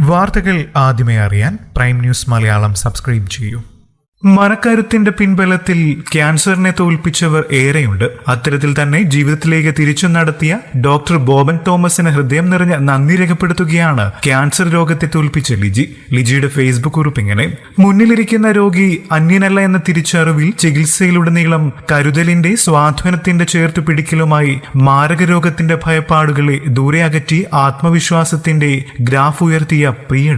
വാർത്തകൾ ആദ്യമേ അറിയാൻ പ്രൈം ന്യൂസ് മലയാളം സബ്സ്ക്രൈബ് ചെയ്യൂ. മനക്കരുത്തിന്റെ പിൻബലത്തിൽ ക്യാൻസറിനെ തോൽപ്പിച്ചവർ ഏറെയുണ്ട്. അത്തരത്തിൽ തന്നെ ജീവിതത്തിലേക്ക് തിരിച്ചു നടത്തിയ ഡോക്ടർ ബോബൻ തോമസിന് ഹൃദയം നിറഞ്ഞ നന്ദി രേഖപ്പെടുത്തുകയാണ് ക്യാൻസർ രോഗത്തെ തോൽപ്പിച്ച ലിജി. ലിജിയുടെ ഫേസ്ബുക്ക് കുറിപ്പ് ഇങ്ങനെ: മുന്നിലിരിക്കുന്ന രോഗി അന്യനല്ല എന്ന തിരിച്ചറിവിൽ ചികിത്സയിലുടനീളം കരുതലിന്റെ സ്വാധ്വനത്തിന്റെ ചേർത്ത് പിടിക്കലുമായി മാരകരോഗത്തിന്റെ ഭയപ്പാടുകളെ ദൂരെ അകറ്റി ആത്മവിശ്വാസത്തിന്റെ ഗ്രാഫ് ഉയർത്തിയ പ്രിയ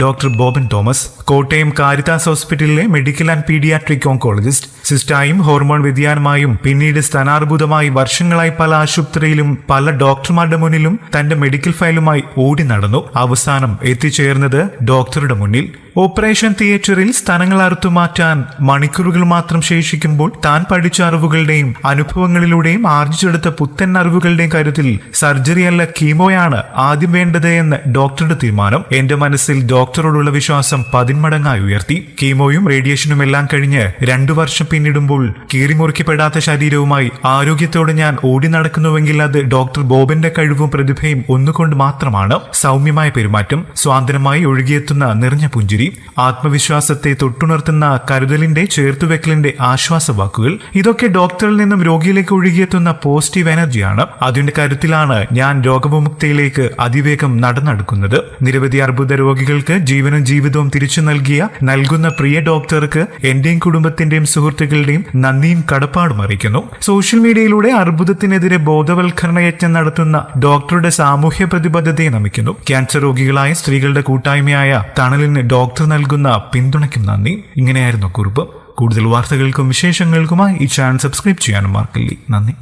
ഡോക്ടർ ബോബൻ തോമസ്. കോട്ടയം കാരിത്താസ് ഹോസ്പിറ്റലിലെ മെഡിക്കൽ ആൻഡ് പീഡിയാട്രിക് ഓങ്കോളജിസ്റ്റ്. സിസ്റ്റായും ഹോർമോൺ വ്യതിയാനമായും പിന്നീട് സ്ഥാനാർബുദമായി വർഷങ്ങളായി പല ആശുപത്രിയിലും പല ഡോക്ടർമാരുടെ മുന്നിലും തന്റെ മെഡിക്കൽ ഫയലുമായി ഓടി നടന്നു. അവസാനം എത്തിച്ചേർന്നത് ഡോക്ടറുടെ മുന്നിൽ. ഓപ്പറേഷൻ തിയേറ്ററിൽ സ്തനങ്ങൾ അറുത്തുമാറ്റാൻ മണിക്കൂറുകൾ മാത്രം ശേഷിക്കുമ്പോൾ താൻ പഠിച്ച അറിവുകളുടെയും അനുഭവങ്ങളിലൂടെയും ആർജിച്ചെടുത്ത പുത്തൻ അറിവുകളുടെയും കരുത്തിൽ സർജറിയല്ല കീമോയാണ് ആദ്യം വേണ്ടത് എന്ന് ഡോക്ടറുടെ തീരുമാനം എന്റെ മനസ്സിൽ ഡോക്ടറോടുള്ള വിശ്വാസം 10 മടങ്ങായി ഉയർത്തി. കീമോയും റേഡിയേഷനും എല്ലാം കഴിഞ്ഞ് 2 വർഷം പിന്നിടുമ്പോൾ കീറിമുറിക്കപ്പെടാത്ത ശരീരവുമായി ആരോഗ്യത്തോടെ ഞാൻ ഓടി നടക്കുന്നുവെങ്കിൽ അത് ഡോക്ടർ ബോബന്റെ കഴിവും പ്രതിഭയും ഒന്നുകൊണ്ട് മാത്രമാണ്. സൗമ്യമായ പെരുമാറ്റം, സ്വാതന്ത്ര്യമായി ഒഴുകിയെത്തുന്ന നിറഞ്ഞ പുഞ്ചിരി, ആത്മവിശ്വാസത്തെ തൊട്ടുണർത്തുന്ന കരുതലിന്റെ ചേർത്തുവെക്കലിന്റെ ആശ്വാസവാക്കുകൾ, ഇതൊക്കെ ഡോക്ടറിൽ നിന്നും രോഗിയിലേക്ക് ഒഴുകിയെത്തുന്ന പോസിറ്റീവ് എനർജിയാണ്. അതിന്റെ കരുത്തിലാണ് ഞാൻ രോഗവിമുക്തിയിലേക്ക് അതിവേഗം നടന്നെടുക്കുന്നത്. നിരവധി അർബുദ രോഗികൾക്ക് ജീവനും ജീവിതവും തിരിച്ചു നൽകുന്ന പ്രിയ ഡോക്ടർക്ക് എന്റെയും കുടുംബത്തിന്റെയും സുഹൃത്തുക്കളുടെയും നന്ദിയും കടപ്പാടും അറിയിക്കുന്നു. സോഷ്യൽ മീഡിയയിലൂടെ അർബുദത്തിനെതിരെ ബോധവൽക്കരണ യജ്ഞം നടത്തുന്ന ഡോക്ടറുടെ സാമൂഹ്യ പ്രതിബദ്ധതയെ നമിക്കുന്നു. ക്യാൻസർ രോഗികളായ സ്ത്രീകളുടെ കൂട്ടായ്മയായ തണലിന് ഡോക്ടർ നൽകുന്ന പിന്തുണയ്ക്കും നന്ദി. ഇങ്ങനെയായിരുന്നു കുറിപ്പ്. കൂടുതൽ വാർത്തകൾക്കും വിശേഷങ്ങൾക്കുമായി ഈ ചാനൽ സബ്സ്ക്രൈബ് ചെയ്യാനും മറക്കില്ലേ. നന്ദി.